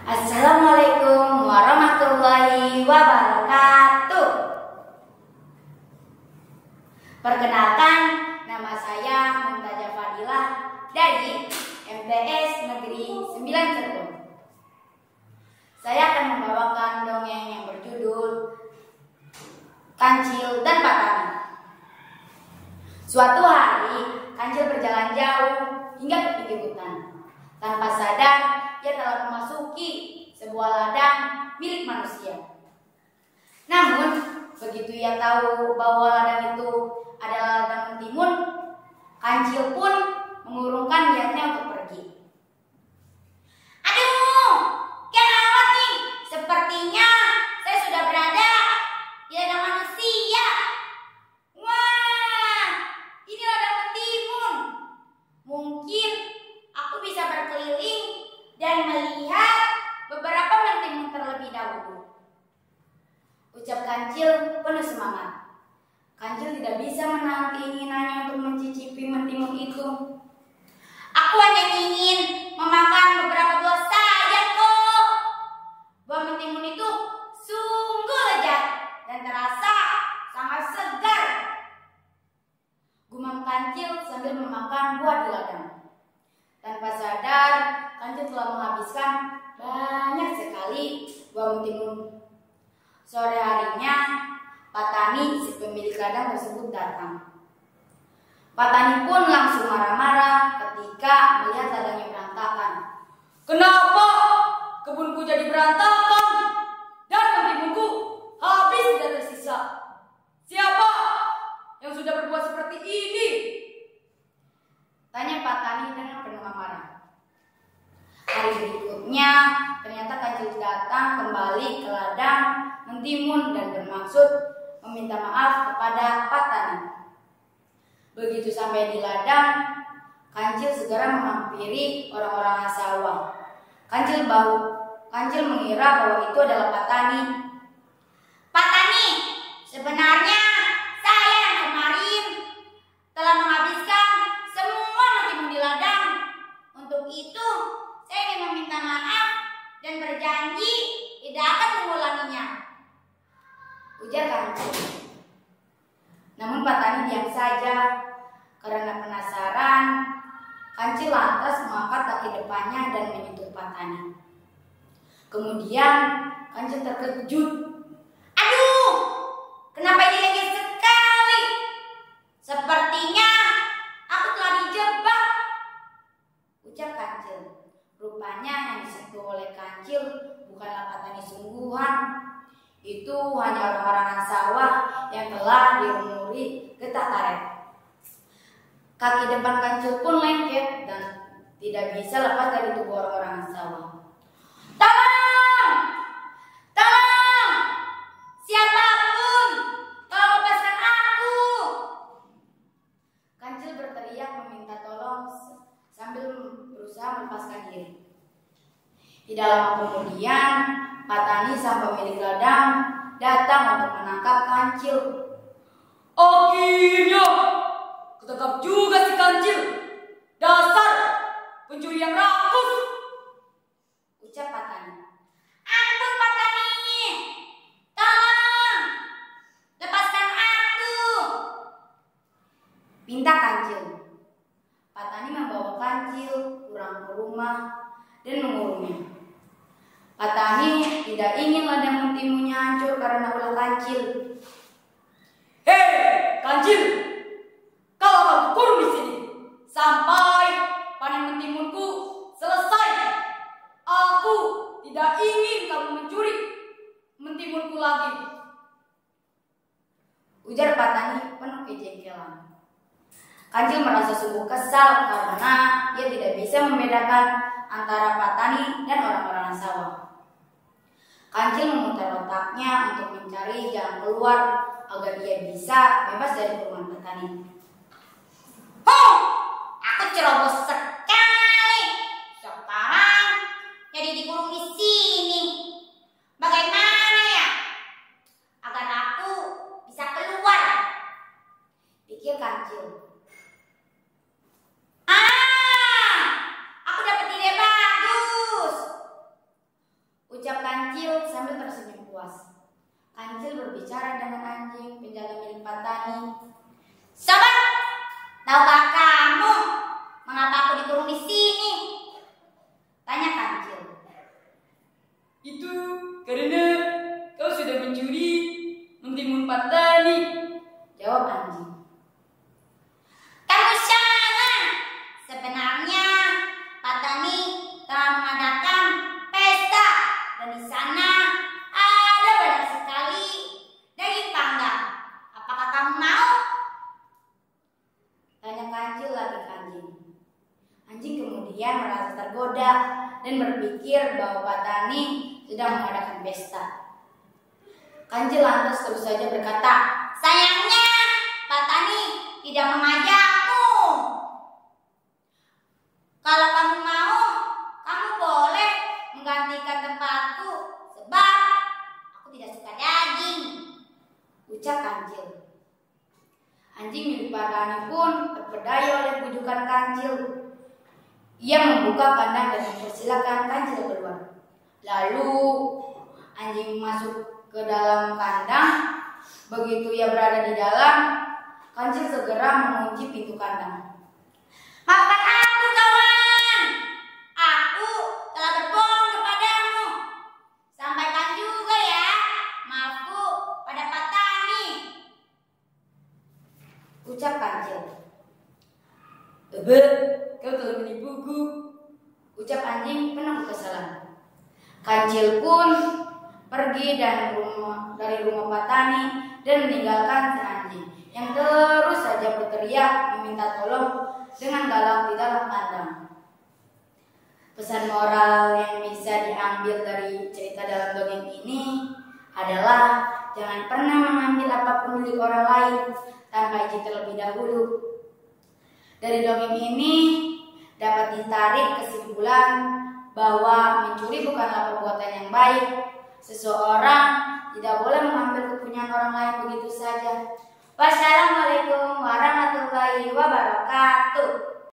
Assalamualaikum warahmatullahi wabarakatuh. Perkenalkan, nama saya Mumtazah Fadilah dari MTS Negeri 9 Cirebon. Saya akan membawakan dongeng yang berjudul Kancil dan Patani. Suatu hari, Kancil berjalan jauh hingga ke pinggir hutan. Tanpa sadar, ia telah memasuki sebuah ladang milik manusia. Namun, begitu ia tahu bahwa ladang itu adalah ladang mentimun, Kancil pun mengurungkan niatnya untuk pergi. Aduh, gawat nih, sepertinya saya sudah berada di ladang manusia. Wah, ini ladang mentimun. Mungkin aku bisa berkeliling dan melihat beberapa mentimun terlebih dahulu, ucap Kancil penuh semangat. Kancil tidak bisa menahan keinginannya untuk mencicipi mentimun itu. Aku hanya ingin memakan beberapa buah saja kok. Buah mentimun itu sungguh lezat dan terasa sangat segar, gumam Kancil sambil memakan buah di ladang. Tanpa sadar, Kancil telah menghabiskan banyak sekali buah mentimun. Sore harinya, Patani, si pemilik ladang tersebut datang. Patani pun langsung marah-marah ketika melihat ladangnya berantakan. Kenapa kebunku jadi berantakan dan mentimunku habis tidak tersisa? Siapa yang sudah berbuat seperti ini? Tanya Patani dengan penuh amarah. Hari berikutnya, ternyata Kancil datang kembali ke ladang mentimun dan bermaksud meminta maaf kepada Patani. Begitu sampai di ladang, Kancil segera menghampiri orang-orang sawah. Kancil mengira bahwa itu adalah Patani. Patani, sebenarnya saya yang kemarin telah menghabiskan semua mentimun di ladang. Untuk itu, saya ingin meminta maaf dan berjanji tidak akan mengulanginya, ujar Kancil. Namun Patani diam saja. Karena penasaran, Kancil lantas mengangkat kaki depannya dan menyentuh Patani. Kemudian Kancil terkejut. Aduh, kenapa ini lengket sekali? Sepertinya aku telah dijebak, ucap Kancil. Rupanya yang disentuh oleh Kancil bukanlah Patani sungguhan. Itu hanya orang-orang sawah yang telah diumuri getah karet. Kaki depan Kancil pun lengket dan tidak bisa lepas dari tubuh orang-orang sawah. Tolong! Tolong! Siapapun! Tolong lepaskan aku! Kancil berteriak meminta tolong sambil berusaha melepaskan diri. Tidak lama kemudian, Patani sang pemilik ladang datang untuk menangkap Kancil. Akhirnya ketangkap juga si Kancil. Dasar pencuri yang rakus, ucap Patani. Ampun Patani, tolong lepaskan aku, pinta Kancil. Patani membawa Kancil pulang ke rumah dan mengurungnya. Patani tidak ingin ladang mentimunnya hancur karena ulah Kancil. Hei, Kancil, kau akan kukurung di sini sampai panen mentimunku selesai. Aku tidak ingin kamu mencuri mentimunku lagi, ujar Patani penuh kejengkelan. Kancil merasa sungguh kesal karena ia tidak bisa membedakan antara Patani dan orang-orang sawah. Kancil memutar otaknya untuk mencari jalan keluar agar ia bisa bebas dari kurungan Patani. Aku ceroboh sekali. Sekarang jadi dikurung di sini. Bagaimana ya agar aku bisa keluar? Pikir Kancil. Aku dapat ide bagus. Kancil sambil tersenyum puas. Kancil berbicara dengan anjing penjaga milik Patani. "Sobat, tahukah kamu mengapa aku dikurung di sini?" tanya Kancil. "Itu karena kau sudah mencuri mentimun Patani," jawab anjing. "Kamu salah. Sebenarnya Patani telah mengadakan pesta dan di sana ada banyak sekali daging panggang. Apakah kamu mau?" tanya Kancil lagi ke anjing. Anjing kemudian merasa tergoda dan berpikir bahwa Patani sedang mengadakan pesta. Kancil lantas terus saja berkata, "Sayangnya Patani tidak mengajakku. Kalau kamu mau, kamu boleh menggantikan tempatku sebab aku tidak suka daging," ucap Kancil. Anjing milik Patani pun terpedaya oleh bujukan Kancil. Ia membuka kandang dan mempersilakan Kancil keluar. Lalu anjing masuk ke dalam kandang. Begitu ia berada di dalam, Kancil segera mengunci pintu kandang. "Maafkan aku, kawan. Aku telah berbohong kepadamu. Sampaikan juga ya maafku pada Patani," ucap Kancil. "Tebe, kau telah menipuku," ucap anjing penuh kekesalan. Kancil pun pergi dari rumah Patani dan meninggalkan si anjing yang terus saja berteriak meminta tolong dengan galak di dalam kandang. Pesan moral yang bisa diambil dari cerita dalam dongeng ini adalah jangan pernah mengambil apapun milik orang lain tanpa izin terlebih dahulu. Dari dongeng ini dapat ditarik kesimpulan bahwa mencuri bukanlah perbuatan yang baik. Seseorang tidak boleh mengambil kepunyaan orang lain begitu saja. Wassalamualaikum warahmatullahi wabarakatuh.